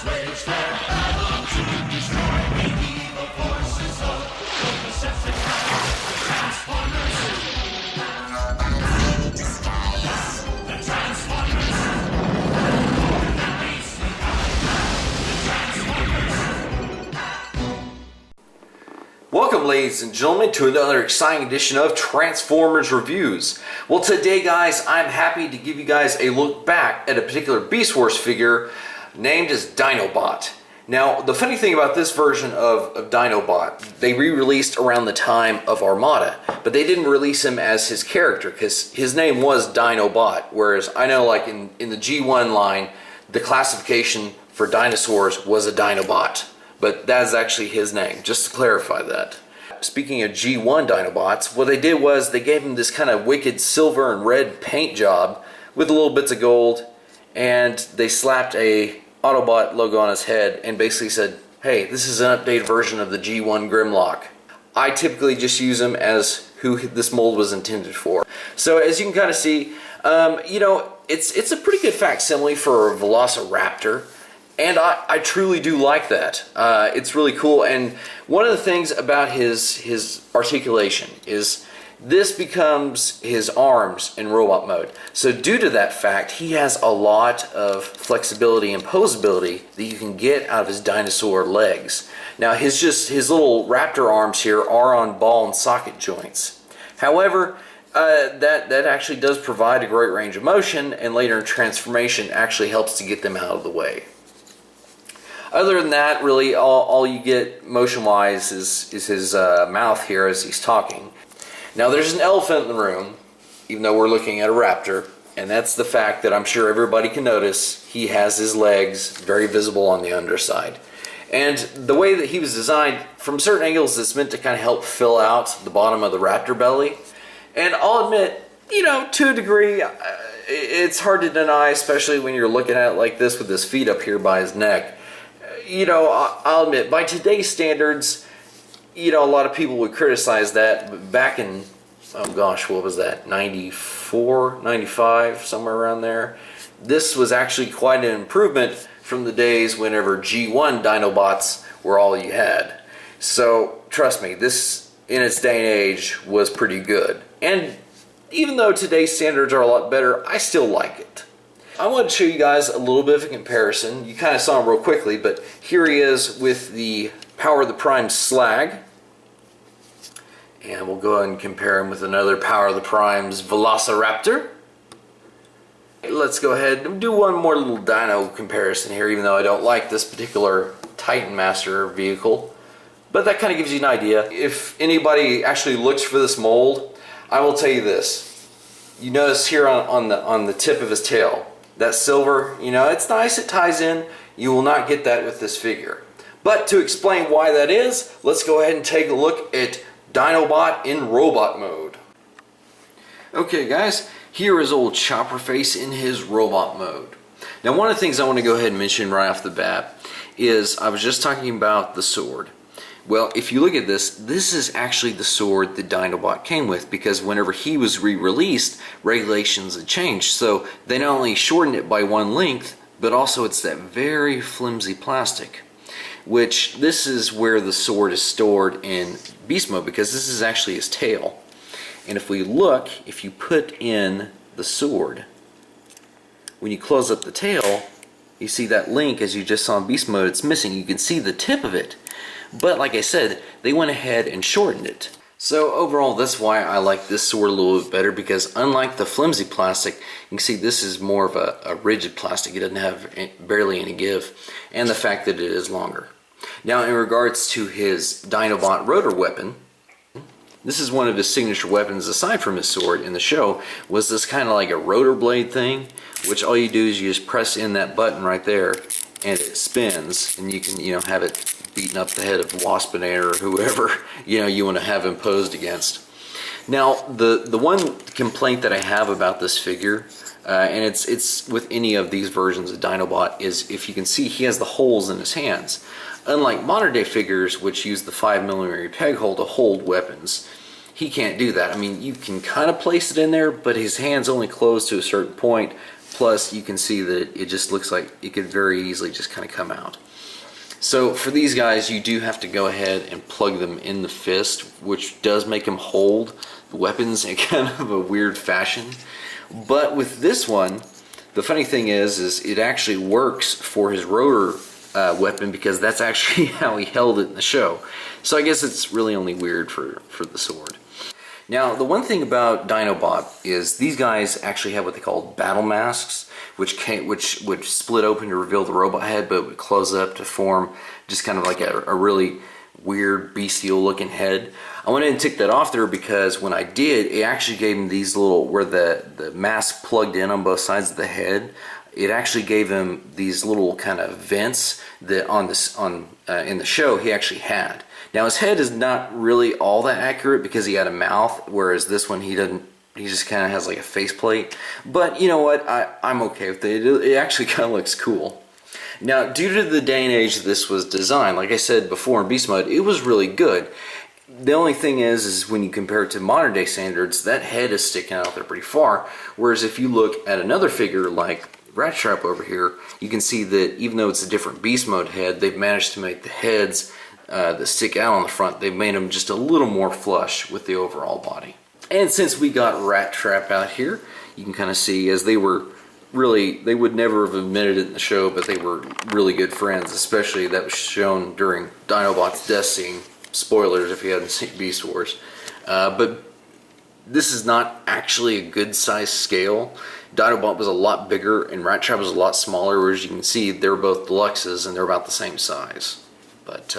wage their battle to destroy the evil forces of the Decepticons, the Transformers. The Transformers. Welcome, ladies and gentlemen, to another exciting edition of Transformers Reviews. Well, today, guys, I'm happy to give you guys a look back at a particular Beast Wars figure named as Dinobot. Now, the funny thing about this version of Dinobot, they re-released around the time of Armada, but they didn't release him as his character because his name was Dinobot, whereas I know, like in the G1 line, the classification for dinosaurs was a Dinobot. But that is actually his name, just to clarify that. Speaking of G1 Dinobots, what they did was they gave him this kind of wicked silver and red paint job with little bits of gold, and they slapped a Autobot logo on his head and basically said, hey, this is an updated version of the G1 Grimlock. I typically just use him as who this mold was intended for. So as you can kind of see, you know, it's a pretty good facsimile for a Velociraptor. And I truly do like that. It's really cool. And one of the things about his articulation is this becomes his arms in robot mode. So due to that fact, he has a lot of flexibility and posability that you can get out of his dinosaur legs. Now his little raptor arms here are on ball and socket joints. However, that actually does provide a great range of motion, and later in transformation actually helps to get them out of the way. Other than that, really, all you get motion-wise is his mouth here as he's talking. Now, there's an elephant in the room, even though we're looking at a raptor, and that's the fact that I'm sure everybody can notice he has his legs very visible on the underside. And the way that he was designed, from certain angles, it's meant to kind of help fill out the bottom of the raptor belly. And I'll admit, you know, to a degree, it's hard to deny, especially when you're looking at it like this with his feet up here by his neck. You know, I'll admit, by today's standards, you know, a lot of people would criticize that, but back in, oh gosh, what was that, 94, 95, somewhere around there, this was actually quite an improvement from the days whenever G1 Dinobots were all you had. So, trust me, this, in its day and age, was pretty good. And even though today's standards are a lot better, I still like it. I want to show you guys a little bit of a comparison. You kind of saw him real quickly, but here he is with the Power of the Prime Slag. And we'll go ahead and compare him with another Power of the Prime's Velociraptor. Let's go ahead and do one more little dino comparison here, even though I don't like this particular Titan Master vehicle. But that kind of gives you an idea. If anybody actually looks for this mold, I will tell you this. You notice here on the tip of his tail, that silver, you know, it's nice, it ties in. You will not get that with this figure. But to explain why that is, let's go ahead and take a look at Dinobot in robot mode. Okay guys, here is old Chopperface in his robot mode. Now one of the things I want to go ahead and mention right off the bat is I was just talking about the sword. Well, if you look at this, this is actually the sword that Dinobot came with, because whenever he was re-released, regulations had changed. So they not only shortened it by one length, but also it's that very flimsy plastic, which this is where the sword is stored in beast mode, because this is actually his tail. And if we look, if you put in the sword, when you close up the tail, you see that link, as you just saw in beast mode, it's missing. You can see the tip of it. But like I said, they went ahead and shortened it. So overall, that's why I like this sword a little bit better, because unlike the flimsy plastic, you can see this is more of a rigid plastic. It doesn't have barely any give, and the fact that it is longer. Now in regards to his Dinobot Rotor Weapon, this is one of his signature weapons, aside from his sword in the show, was this kind of like a rotor blade thing, which all you do is you just press in that button right there, and it spins, and you can, you know, have it beating up the head of Waspinator or whoever, you know, you want to have imposed against. Now, the one complaint that I have about this figure, and it's with any of these versions of Dinobot, is if you can see, he has the holes in his hands. Unlike modern day figures, which use the 5mm peg hole to hold weapons, he can't do that. I mean, you can kind of place it in there, but his hands only close to a certain point. Plus, you can see that it just looks like it could very easily just kind of come out. So for these guys, you do have to go ahead and plug them in the fist, which does make them hold the weapons in kind of a weird fashion. But with this one, the funny thing is it actually works for his rotor weapon, because that's actually how he held it in the show. So I guess it's really only weird for the sword. Now, the one thing about Dinobot is these guys actually have what they call battle masks, which would split open to reveal the robot head, but would close up to form just kind of like a really weird bestial looking head. I went ahead and took that off there because when I did, it actually gave him these little, where the mask plugged in on both sides of the head, it actually gave him these little kind of vents that in the show he actually had. Now his head is not really all that accurate because he had a mouth, whereas this one he doesn't. He just kind of has like a faceplate. But you know what? I'm okay with it. It actually kind of looks cool. Now, due to the day and age that this was designed, like I said before in beast mode, it was really good. The only thing is when you compare it to modern day standards, that head is sticking out there pretty far. Whereas if you look at another figure like Rat Trap over here, you can see that even though it's a different beast mode head, they've managed to make the heads that stick out on the front, they've made them just a little more flush with the overall body. And since we got Rat Trap out here, you can kind of see as they were really, they would never have admitted it in the show, but they were really good friends, especially that was shown during Dinobot's death scene. Spoilers if you hadn't seen Beast Wars. But this is not actually a good size scale. Dinobot was a lot bigger and Rat Trap was a lot smaller, whereas you can see they're both deluxes and they're about the same size. But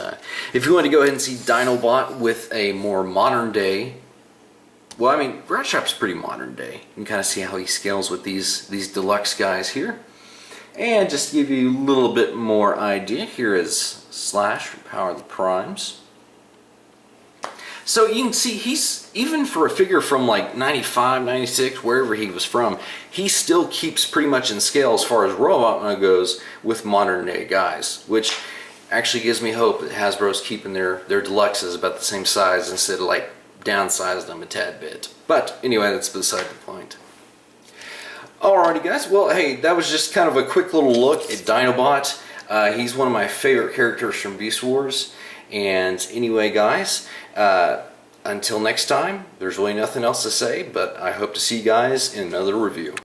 if you want to go ahead and see Dinobot with a more modern day, well, I mean, Rat Trap's pretty modern day. You can kind of see how he scales with these deluxe guys here. And just to give you a little bit more idea, here is Slash from Power of the Primes. So you can see he's, even for a figure from like 95, 96, wherever he was from, he still keeps pretty much in scale as far as robot goes with modern day guys, which actually gives me hope that Hasbro's keeping their deluxes about the same size instead of like downsized them a tad bit. But anyway, that's beside the point. Alrighty guys, well hey, that was just kind of a quick little look at Dinobot. He's one of my favorite characters from Beast Wars. And anyway guys, until next time, there's really nothing else to say, but I hope to see you guys in another review.